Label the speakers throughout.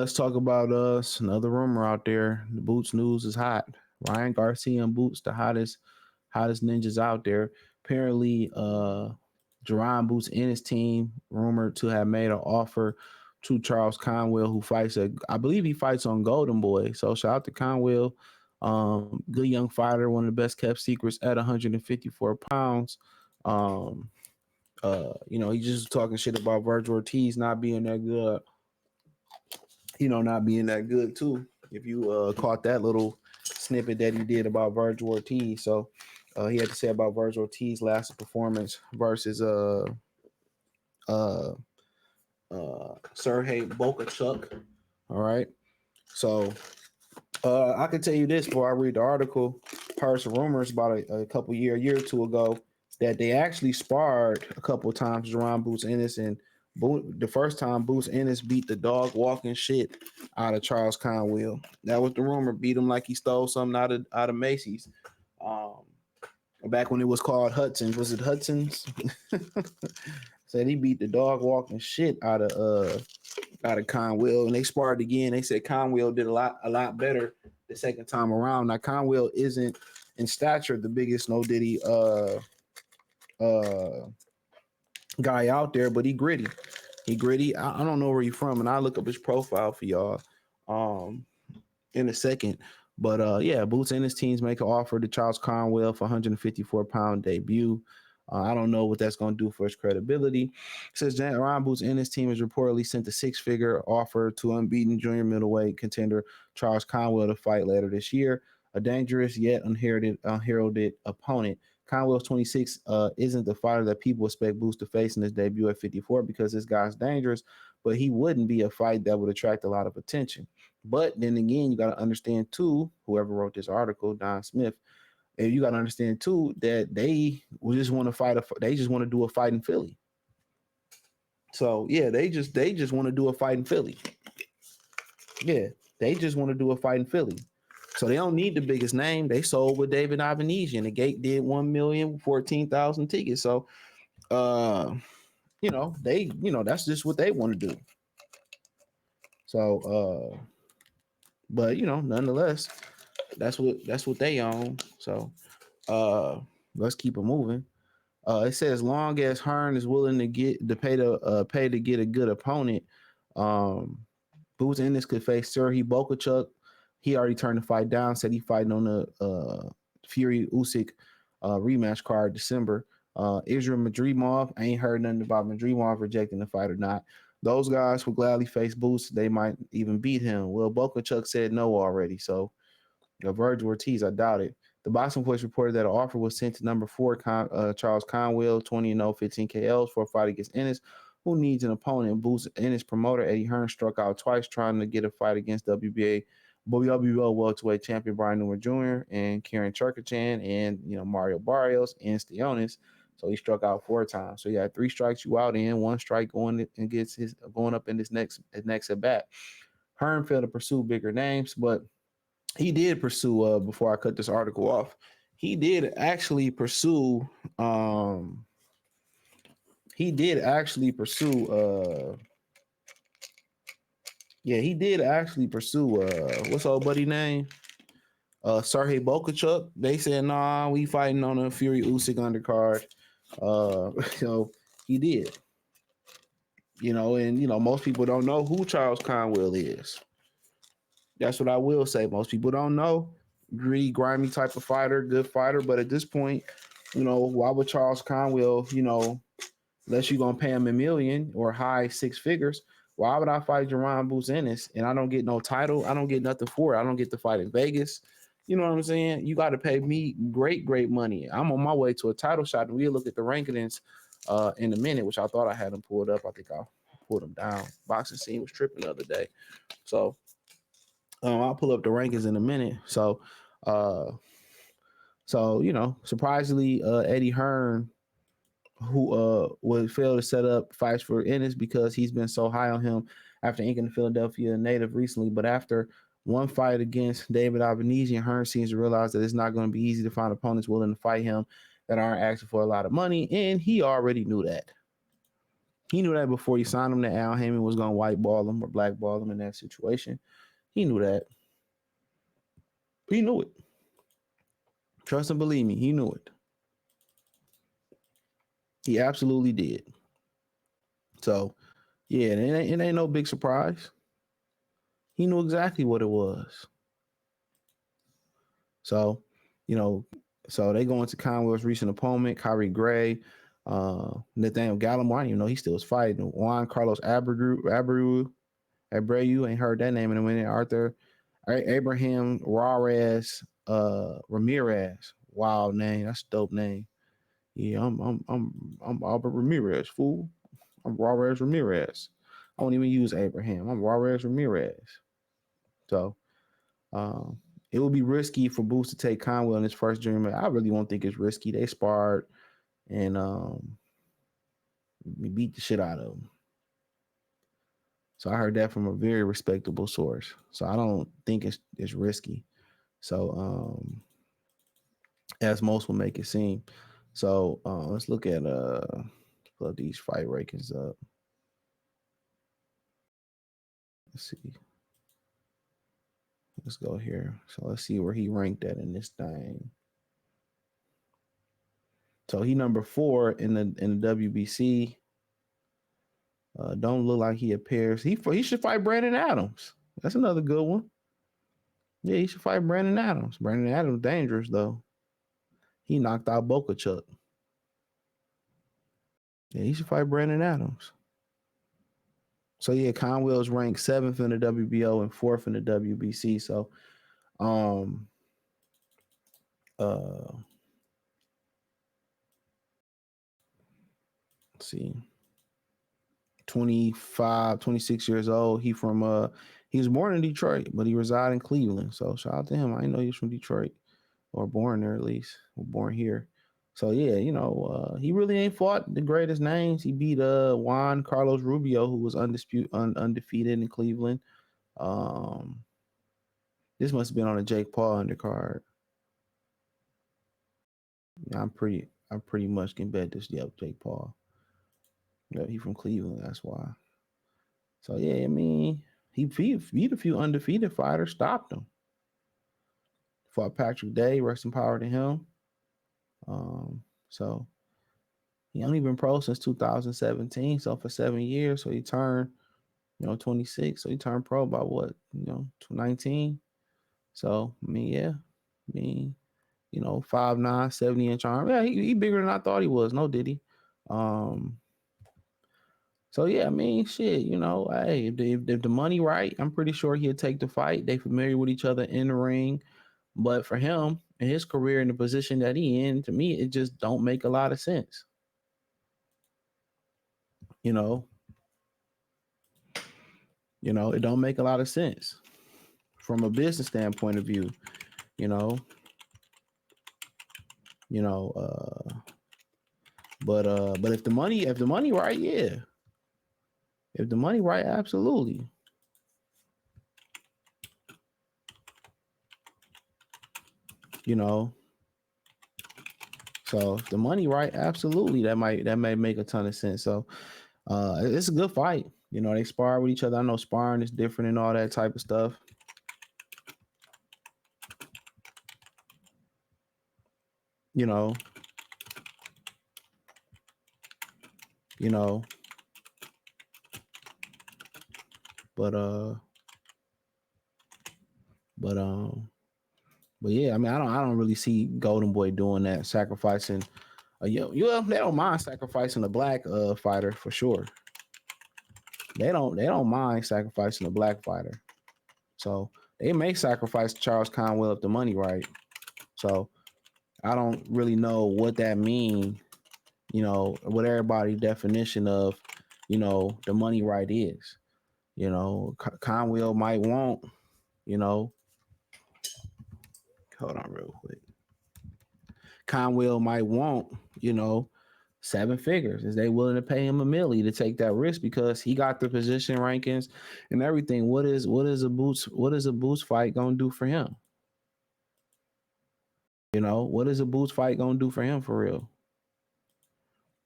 Speaker 1: let's talk about another rumor out there. The Boots news is hot. Ryan Garcia and Boots, the hottest ninjas out there. Apparently, Jaron Boots and his team rumored to have made an offer to Charles Conwell, who fights at, I believe he fights on Golden Boy. So shout out to Conwell, good young fighter, one of the best kept secrets at 154 pounds. Um, he just talking shit about Virgil Ortiz not being that good, not being that good too. If you caught that little snippet that he did about Virgil Ortiz, so he had to say about Virgil Ortiz last performance versus uh Sergey Bokachuk. All right, so I can tell you this before I read the article. Heard some rumors about a couple year or two ago that they actually sparred a couple of times. Jerron Boots Ennis and the first time Boots Ennis beat the dog walking shit out of Charles Conwell. That was the rumor. Beat him like he stole something out of Macy's. Um, Back when it was called Hudson's. Was it Hudson's? Said he beat the dog walking shit out of Conwell, and they sparred again. They said Conwell did a lot better the second time around. Now Conwell isn't in stature the biggest no diddy uh guy out there, but he gritty. He gritty. I don't know where he's from, and I'll look up his profile for y'all um in a second. But yeah, Boots and his teams make an offer to Charles Conwell for 154-pound debut. I don't know what that's going to do for his credibility. It says Ron Boots and his team has reportedly sent a six-figure offer to unbeaten junior middleweight contender Charles Conwell to fight later this year. A dangerous yet unheralded opponent. Conwell's 26 isn't the fighter that people expect Boots to face in his debut at 54 because this guy's dangerous, but he wouldn't be a fight that would attract a lot of attention. But then again, you got to understand too, whoever wrote this article, Don Smith, and you got to understand too that they just want to they just want to do a fight in Philly. So yeah, they just want to do a fight in Philly. Yeah, they just want to do a fight in Philly. So they don't need the biggest name. They sold with David Avanesian. The gate did 1,014,000 tickets. So that's just what they want to do. So but nonetheless, that's what they own. So let's keep it moving. It says as long as Hearn is willing to pay to get a good opponent, Boots Ennis could face Serhii Bokachuk. He already turned the fight down. Said he fighting on the Fury Usyk rematch card December. Israel Madrimov, I ain't heard nothing about Madrimov rejecting the fight or not. Those guys will gladly face Boots. They might even beat him. Well, Bokachuk said no already. So Virgil Ortiz, I doubt it. The Boxing Voice reported that an offer was sent to number 4 Charles Conwell, 20-0, 15 KLs for a fight against Ennis, who needs an opponent. Boots Ennis promoter Eddie Hearn struck out twice trying to get a fight against WBO welterweight champion Brian Newman Jr. and Kieran Cherkachan and Mario Barrios and Stoyanis. So he struck out 4 times. So he had 3 strikes you out in, 1 strike going up in this next at bat. Hearn failed to pursue bigger names, but he did pursue before I cut this article off. He did actually pursue he did actually pursue what's old buddy name? Serhii Bokachuk. They said, nah, we fighting on a Fury Usyk undercard. He did. And most people don't know who Charles Conwell is. That's what I will say. Most people don't know. Gritty, grimy type of fighter, good fighter. But at this point, why would Charles Conwell, unless you're going to pay him $1 million or high 6 figures, why would I fight Jaron Boots Ennis and I don't get no title? I don't get nothing for it. I don't get to fight in Vegas. You know what I'm saying? You got to pay me great, great money. I'm on my way to a title shot, and we'll look at the rankings in a minute, which I thought I had them pulled up. I think I pulled them down. Boxing scene was tripping the other day. So I'll pull up the rankings in a minute. So surprisingly, Eddie Hearn, who would fail to set up fights for Ennis because he's been so high on him after inking the Philadelphia native recently. But after one fight against David Avanesian, Hearn seems to realize that it's not going to be easy to find opponents willing to fight him that aren't asking for a lot of money, and he already knew that. He knew that before he signed him that Al Heyman was going to whiteball him or blackball him in that situation. He knew that. He knew it. Trust and believe me, he knew it. He absolutely did. So, yeah, it ain't no big surprise. He knew exactly what it was. So, you know, so they go into Conwell's recent opponent, Kyrie Gray, Nathaniel Gallimore. I didn't even know he still was fighting. Juan Carlos Abreu, ain't heard that name in a minute. Arthur Abraham Ramirez. Wild name. That's a dope name. Yeah, I'm Albert Ramirez, fool. I'm Juarez Ramirez. I won't even use Abraham. I'm Juarez Ramirez. So um, it would be risky for Boots to take Conwell in his first dream. I really won't think it's risky. They sparred and beat the shit out of him. So I heard that from a very respectable source. So I don't think it's risky. So as most will make it seem. So let's look at pull these fight rankings up. Let's see. Let's go here. So let's see where he ranked at in this thing. So he number 4 in the WBC. Don't look like he appears. He should fight Brandon Adams. That's another good one. Yeah, he should fight Brandon Adams. Brandon Adams dangerous though. He knocked out Boca Chuck. Yeah, he should fight Brandon Adams. So yeah, Conwell's ranked 7th in the WBO and 4th in the WBC. So let's see. 25, 26 years old. He was born in Detroit, but he reside in Cleveland. So shout out to him. I didn't know he was from Detroit or born there at least, or born here. So yeah, he really ain't fought the greatest names. He beat Juan Carlos Rubio, who was undefeated in Cleveland. This must have been on a Jake Paul undercard. I'm pretty much can bet this. Yep, Jake Paul. Yeah, he from Cleveland. That's why. So yeah, I mean, he beat a few undefeated fighters, stopped them. Fought Patrick Day, rest in power to him. So he only been pro since 2017, so for 7 years. So he turned, 26. So he turned pro by what, 19. So I mean, yeah, I mean, 5'9", 70-inch arm. Yeah, he bigger than I thought he was. No, did he? So yeah, I mean, shit, hey, if the money right, I'm pretty sure he'll take the fight. They familiar with each other in the ring, but for him and his career in the position that he in, to me, it just don't make a lot of sense. It don't make a lot of sense from a business standpoint of view. you know, you know, but if the money right, yeah. If the money right, absolutely. You know, so if the money right, absolutely, that may make a ton of sense. So it's a good fight. They spar with each other. I know sparring is different and all that type of stuff. You know, you know, but but but yeah, I mean, I don't really see Golden Boy doing that, sacrificing. They don't mind sacrificing a black fighter for sure. They don't mind sacrificing a black fighter. So they may sacrifice Charles Conwell if the money right. So I don't really know what that means. What everybody's definition of, the money right is. Conwell might want, hold on real quick. Conwell might want, 7 figures. Is they willing to pay him a milli to take that risk because he got the position rankings and everything? What is a Boots fight gonna do for him? What is a Boots fight gonna do for him for real?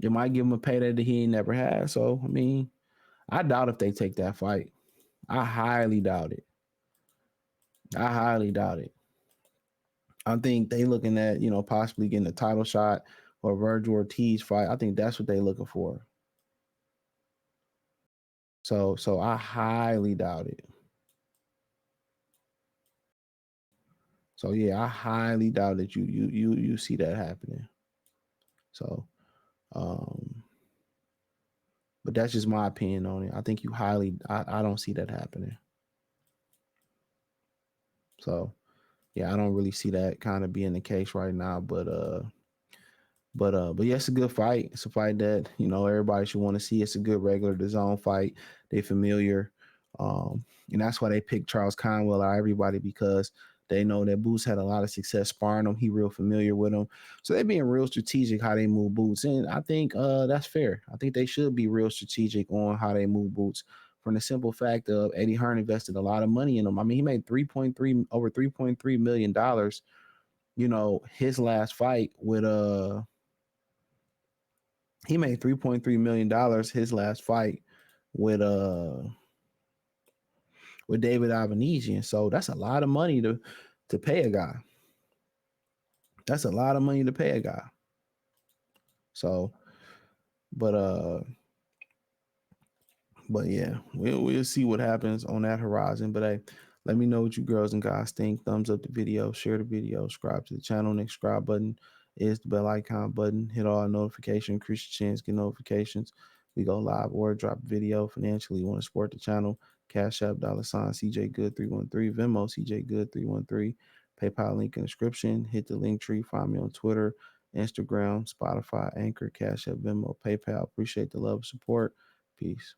Speaker 1: It might give him a payday that he ain't never had. So I mean, I doubt if they take that fight. I highly doubt it. I highly doubt it. I think they looking at, possibly getting a title shot or Virgil Ortiz fight. I think that's what they looking for. So I highly doubt it. So yeah, I highly doubt that you see that happening. So um but that's just my opinion on it. I think I don't see that happening. So yeah, I don't really see that kind of being the case right now. But yeah, it's a good fight. It's a fight that everybody should want to see. It's a good regular DAZN fight. They familiar, and that's why they picked Charles Conwell out of everybody, because they know that Boots had a lot of success sparring him. He real familiar with him, so they being real strategic how they move Boots, and I think that's fair. I think they should be real strategic on how they move Boots. From the simple fact of Eddie Hearn invested a lot of money in him. I mean, he made $3.3 million. His last fight with he made $3.3 million his last fight with uh with David Avanesian. So that's a lot of money to pay a guy. That's a lot of money to pay a guy. So, but but yeah, we'll see what happens on that horizon. But hey, let me know what you girls and guys think. Thumbs up the video, share the video, subscribe to the channel. Next subscribe button is the bell icon button. Hit all notifications, increase your chance, get notifications. We go live or drop a video financially. You want to support the channel? Cash App $ CJ Good 313, Venmo CJ Good 313, PayPal link in the description. Hit the link tree. Find me on Twitter, Instagram, Spotify, Anchor, Cash App, Venmo, PayPal. Appreciate the love and support. Peace.